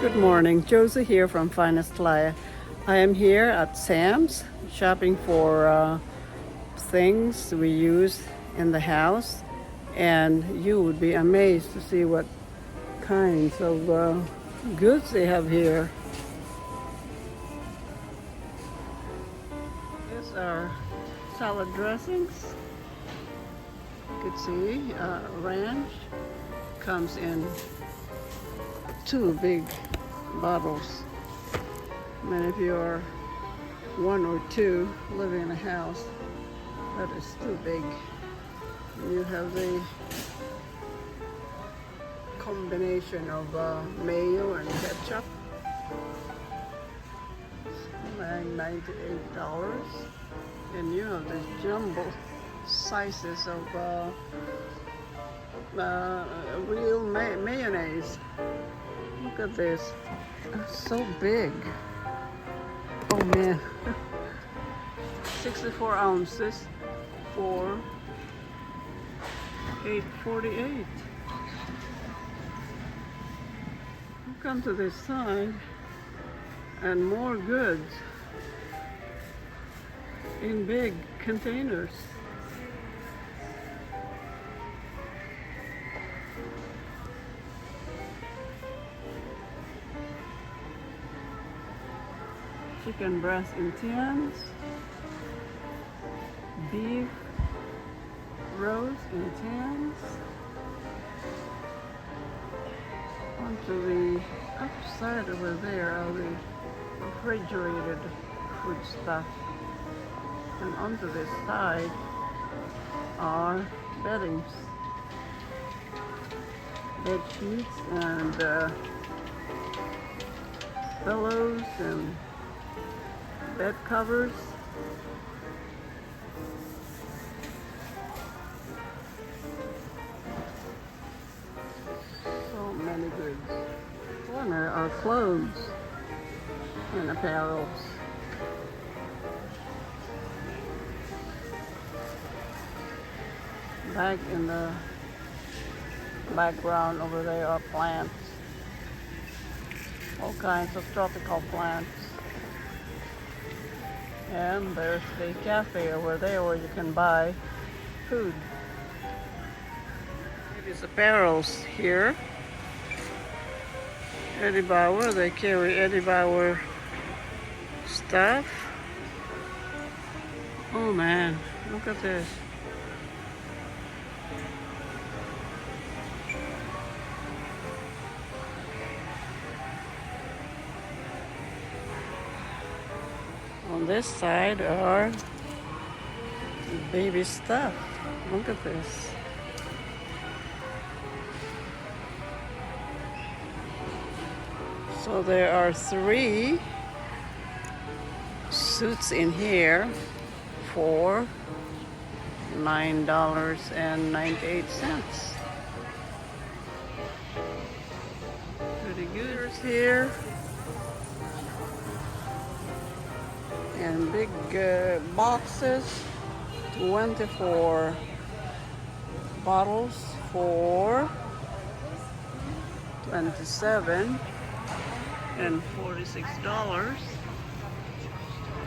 Good morning, Josie here from Finest Laya. I am here at Sam's shopping for things we use in the house, and you would be amazed to see what kinds of goods they have here. These are salad dressings. You could see ranch comes in two big bottles. And if you're one or two living in a house, that is too big. You have the combination of mayo and ketchup, $98. And you have the jumbo sizes of real mayonnaise. Look at this. It's so big. Oh man. 64 ounces for $8.48. Come to this side and more goods in big containers. Chicken breast in tins, beef roast in tins. Onto the upside over there are the refrigerated food stuff, and onto this side are beddings, bed sheets and pillows and bed covers. So many goods. Corner are clothes and apparels. Back in the background over there are plants. All kinds of tropical plants. And there's the cafe over there where you can buy food. It is apparels here. Eddie Bauer, they carry Eddie Bauer stuff. Oh man, look at this. On this side are baby stuff. Look at this. So there are 3 suits in here for $9.98. Pretty good here. And big boxes, 24 bottles for $27 and $46.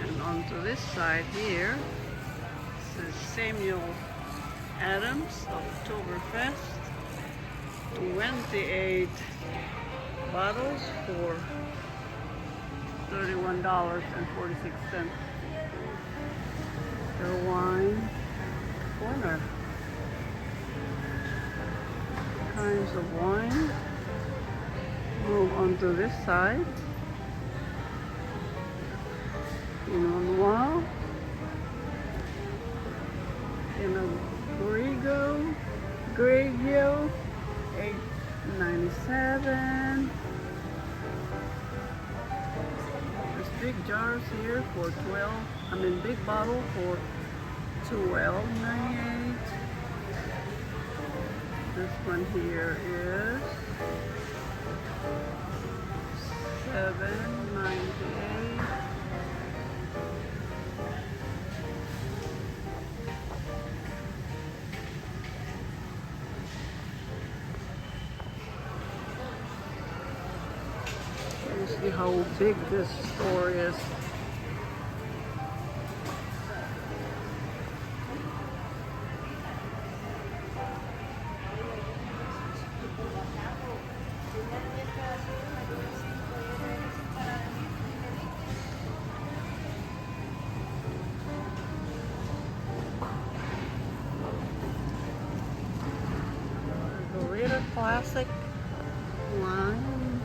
And onto this side here says Samuel Adams Oktoberfest, 28 bottles for $31.46. The wine corner. Kinds of wine. Move onto this side. Pinot Noir. Grigio, $8.97. Big jars here for big bottle for $12.98. This one here is $7.98. how big this store is. Gorilla Classic line,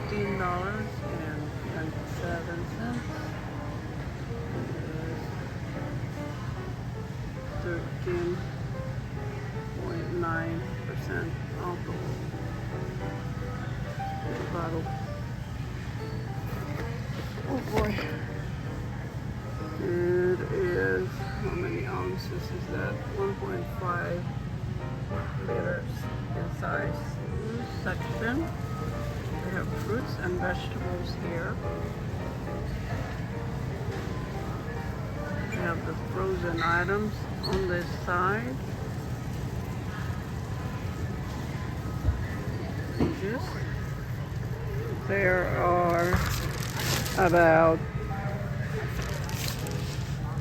$15.97. 13.9% alcohol. Big bottle. Oh boy. It is, how many ounces is that? 1.5 liters in size. Section. We have fruits and vegetables here. We have the frozen items on this side. Juice. There are about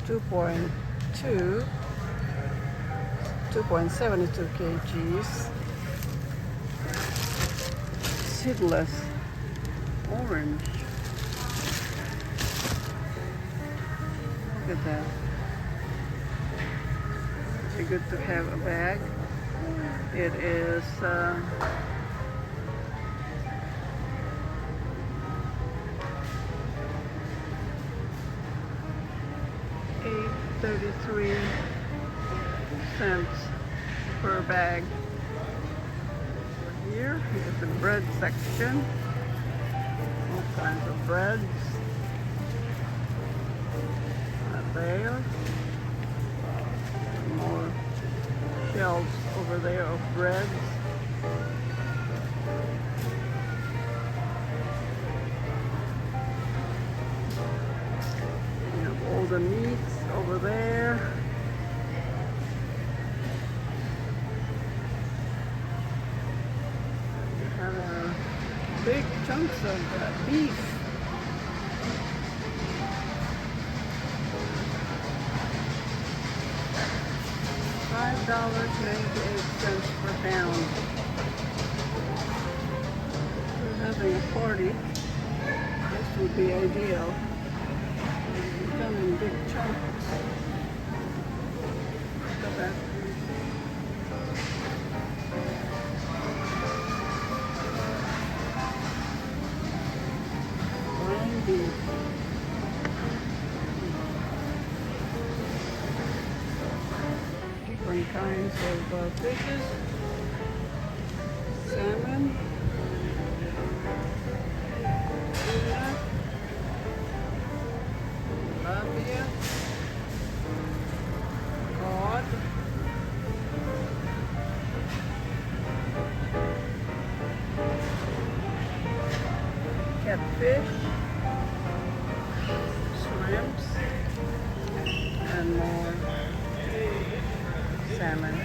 2.72 kgs. Seedless orange. Look at that. It's good to have a bag. It is $8.33 per bag. Here is the bread section. All kinds of breads. There. More shelves over there of breads. You have all the meats over there. You have big chunks of beef. $5.98 per pound. We're having a party. This would be ideal. They come in big chunks. Look at that. Fine beef. Different kinds of fishes, salmon, tuna, tilapia, cod, catfish, shrimps, and more salmon.